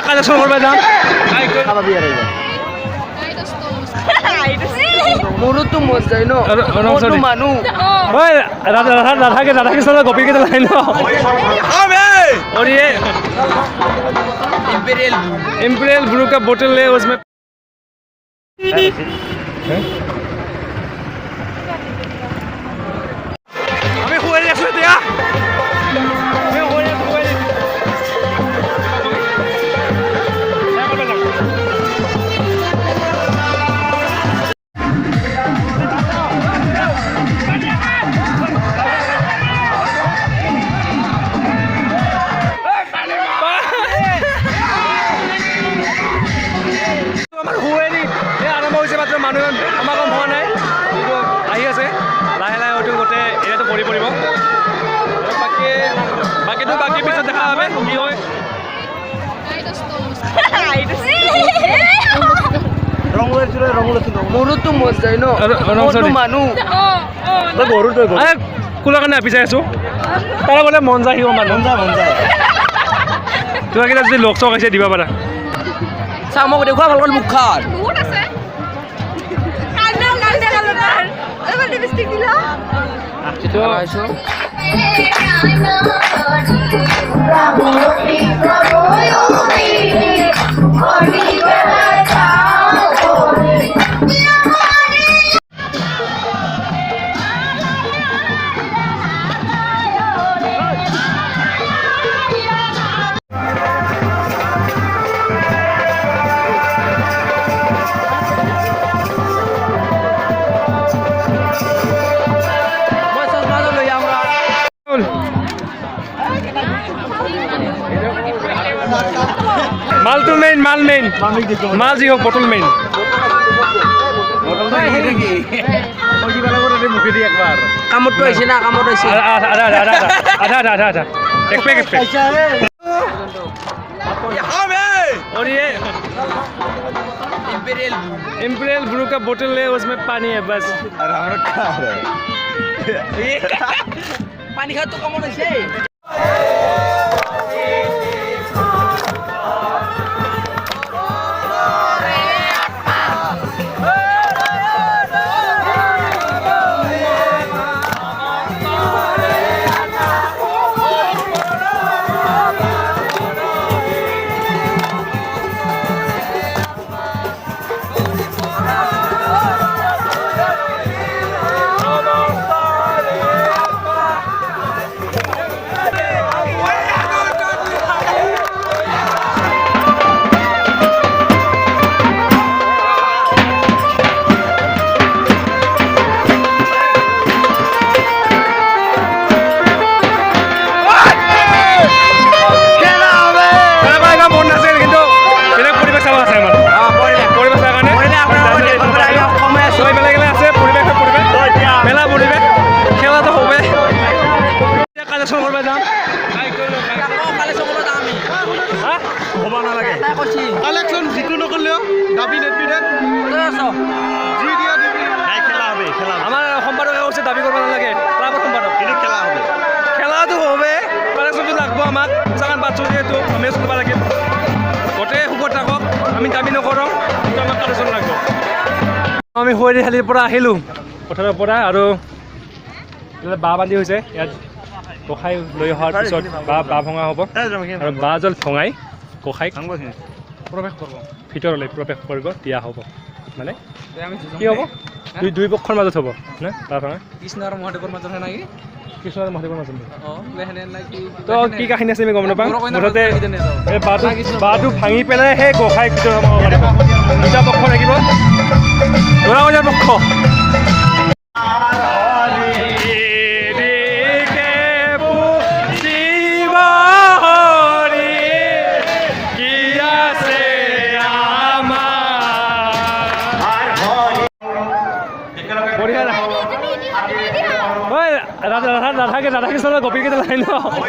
collection কৰবে যাম মোৰো তো মজ যায় ন মানুহ राधा कृष्ण गोपी के लाइन और ये इंपीरियल ब्रू का बोतल है उसमें हमें हुए रख दिया মানুহ সমাগম হোৱা নাই কিন্তু আহি আছে লাহে লাহে হয়তো গোটেই এৰিয়াটো ভৰি পৰিব বাকী পিছত দেখা পাবে কি হয় মোৰো তো মজ যায় ন মানুহ কোলা কাৰণে আপি চাই আছো তাৰ বোলে মন যায় সিও মানুহ তোমাৰ কেইটা যদি লগ চক আছে দিব পাৰা চা মোক দেখুৱা ভাল মুখ খান লিপস্টিক দিলা আচ্ছা আইছো মাল তো মেইন মাল যি হোক বটল মেইন কামতো আইছে না কামত আইছে আধা एक पे और ये इंपीरियल ब्रू का बोतल है उसमें पानी है बस पानी खा तो कामत आइছে কালেকশন জিতু নকলেও দাবি নেপিডেট আমার সম্পাদক কৈছে দাবি কৰিব নালাগে ক্লাবৰ সম্পাদক খেলাটো হবে কালেকশনটো লাগব আমাক চাকান বাচ্চা যেহেতু আমি চলিব লাগিব গোটেই সুখত থাকক আমি দাবী নকৰোঁ কিন্তু আমাক কালেকশন লাগব আমি শুৱাৰীশালীৰ পৰা আহিলোঁ পথাৰৰ পৰা আৰু বাঁহ বান্ধি হৈছে ইয়াত গোসাঁই লৈ অহাৰ পিছত বাঁহ ভঙা হ'ব আৰু বাঁহ জল ভঙাই গোসাঁইক প্ৰৱেশ কৰিব ভিতৰলৈ প্ৰৱেশ কৰিব দিয়া হ'ব মানে কি হ'ব দুই পক্ষৰ মাজত হ'ব নে বাঁহ ভঙা কৃষ্ণ আৰু মহাদেৱৰ মাজত হয় নেকি কৃষ্ণ আৰু মহাদেৱৰ মাজত তো কি কাহিনী আছে আমি গম নাপাওঁ মুঠতে এই বাঁহটো ভাঙি পেলাই সেই গোসাঁইক ভিতৰত সোমাব পাৰিব দুটা পক্ষ থাকিব দৰা কইনাৰ পক্ষ राधा कृष्ण गोपी के लाइन আমি